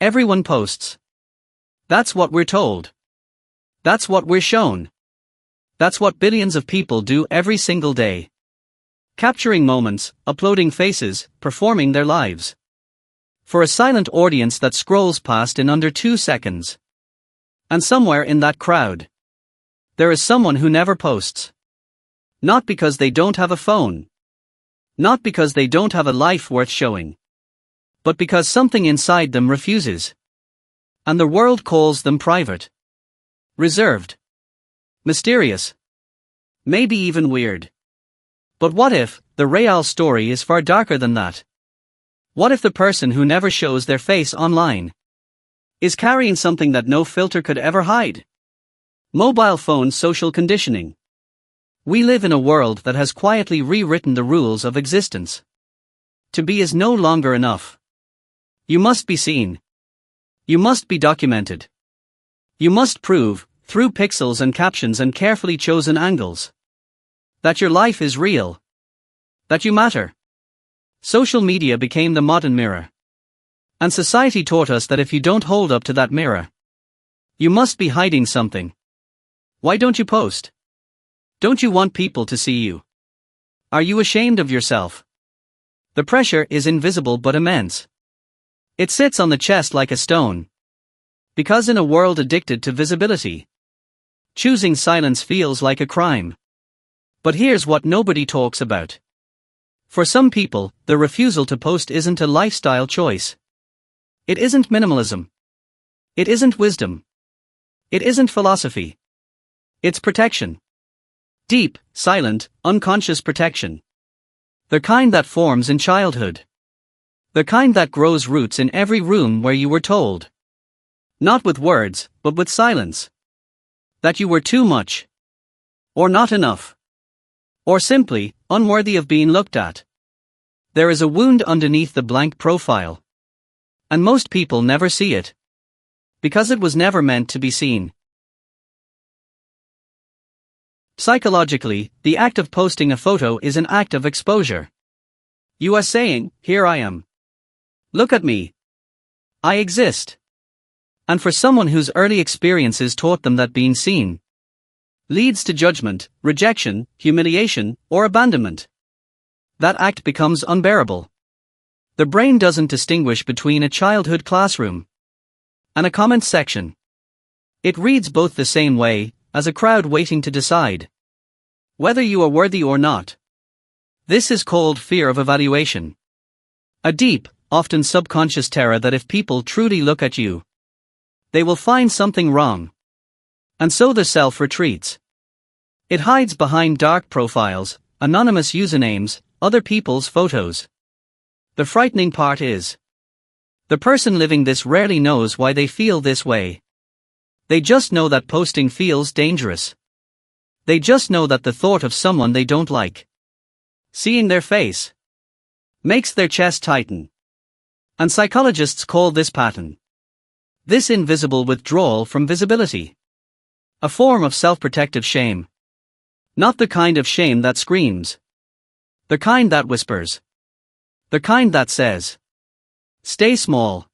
Everyone posts. That's what we're told. That's what we're shown. That's what billions of people do every single day. Capturing moments, uploading faces, performing their lives. For a silent audience that scrolls past in under 2 seconds. And somewhere in that crowd, there is someone who never posts. Not because they don't have a phone. Not because they don't have a life worth showing. But because something inside them refuses. And the world calls them private. Reserved. Mysterious. Maybe even weird. But what if the real story is far darker than that? What if the person who never shows their face online is carrying something that no filter could ever hide? Mobile phone social conditioning. We live in a world that has quietly rewritten the rules of existence. To be is no longer enough. You must be seen. You must be documented. You must prove, through pixels and captions and carefully chosen angles, that your life is real. That you matter. Social media became the modern mirror. And society taught us that if you don't hold up to that mirror, you must be hiding something. Why don't you post? Don't you want people to see you? Are you ashamed of yourself? The pressure is invisible but immense. It sits on the chest like a stone. Because in a world addicted to visibility, choosing silence feels like a crime. But here's what nobody talks about. For some people, the refusal to post isn't a lifestyle choice. It isn't minimalism. It isn't wisdom. It isn't philosophy. It's protection. Deep, silent, unconscious protection. The kind that forms in childhood. The kind that grows roots in every room where you were told. Not with words, but with silence. That you were too much. Or not enough. Or simply, unworthy of being looked at. There is a wound underneath the blank profile. And most people never see it. Because it was never meant to be seen. Psychologically, the act of posting a photo is an act of exposure. You are saying, here I am. Look at me. I exist. And for someone whose early experiences taught them that being seen leads to judgment, rejection, humiliation, or abandonment, that act becomes unbearable. The brain doesn't distinguish between a childhood classroom and a comment section. It reads both the same way, as a crowd waiting to decide whether you are worthy or not. This is called fear of evaluation. A deep, often subconscious terror that if people truly look at you, they will find something wrong. And so the self retreats. It hides behind dark profiles, anonymous usernames, other people's photos. The frightening part is, the person living this rarely knows why they feel this way. They just know that posting feels dangerous. They just know that the thought of someone they don't like seeing their face makes their chest tighten. And psychologists call this pattern, this invisible withdrawal from visibility, a form of self-protective shame. Not the kind of shame that screams. The kind that whispers. The kind that says, stay small.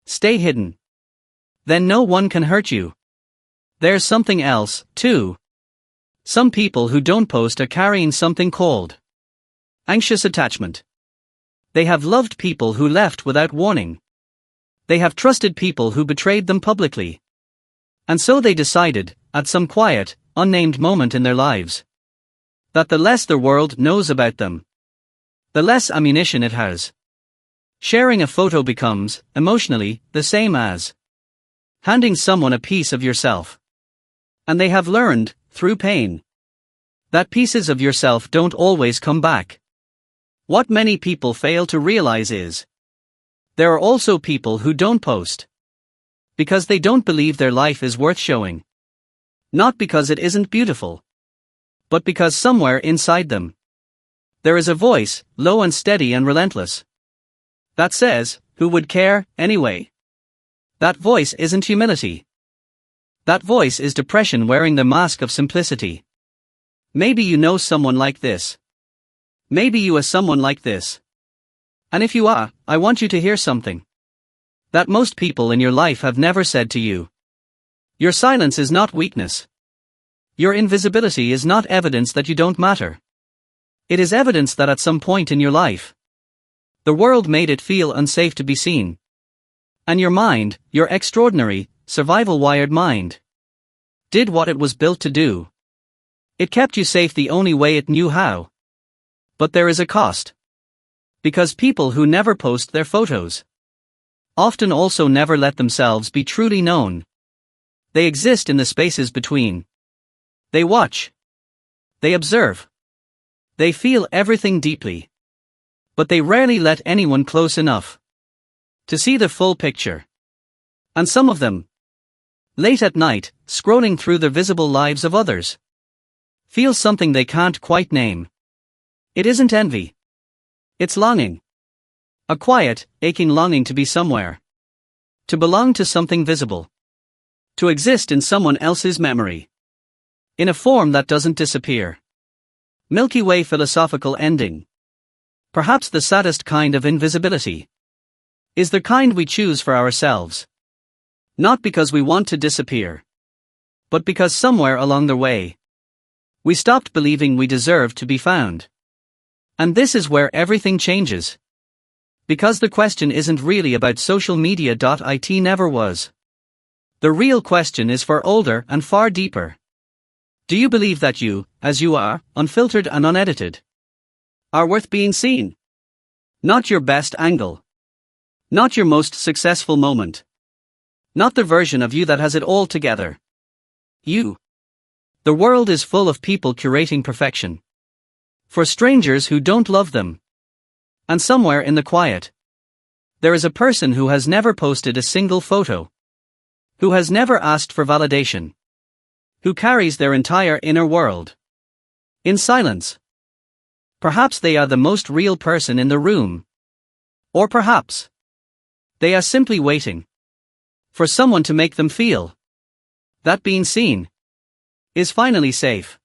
Stay hidden. Then no one can hurt you. There's something else, too. Some people who don't post are carrying something called anxious attachment. They have loved people who left without warning. They have trusted people who betrayed them publicly. And so they decided, at some quiet, unnamed moment in their lives, that the less the world knows about them, the less ammunition it has. Sharing a photo becomes, emotionally, the same as handing someone a piece of yourself. And they have learned, through pain, that pieces of yourself don't always come back. What many people fail to realize is, there are also people who don't post because they don't believe their life is worth showing. Not because it isn't beautiful, but because somewhere inside them, there is a voice, low and steady and relentless, that says, who would care, anyway? That voice isn't humility. That voice is depression wearing the mask of simplicity. Maybe you know someone like this. Maybe you are someone like this. And if you are, I want you to hear something that most people in your life have never said to you. Your silence is not weakness. Your invisibility is not evidence that you don't matter. It is evidence that at some point in your life, the world made it feel unsafe to be seen. And your mind, your extraordinary, survival-wired mind, did what it was built to do. It kept you safe the only way it knew how. But there is a cost. Because people who never post their photos often also never let themselves be truly known. They exist in the spaces between. They watch. They observe. They feel everything deeply. But they rarely let anyone close enough to see the full picture. And some of them, late at night, scrolling through the visible lives of others, feel something they can't quite name. It isn't envy. It's longing. A quiet, aching longing to be somewhere. To belong to something visible. To exist in someone else's memory. In a form that doesn't disappear. Milky Way philosophical ending. Perhaps the saddest kind of invisibility is the kind we choose for ourselves. Not because we want to disappear, but because somewhere along the way, we stopped believing we deserved to be found. And this is where everything changes. Because the question isn't really about social media. It never was. The real question is far older and far deeper. Do you believe that you, as you are, unfiltered and unedited, are worth being seen? Not your best angle. Not your most successful moment. Not the version of you that has it all together. You. The world is full of people curating perfection. For strangers who don't love them. And somewhere in the quiet, there is a person who has never posted a single photo. Who has never asked for validation. Who carries their entire inner world in silence. Perhaps they are the most real person in the room. Or perhaps they are simply waiting for someone to make them feel that being seen is finally safe.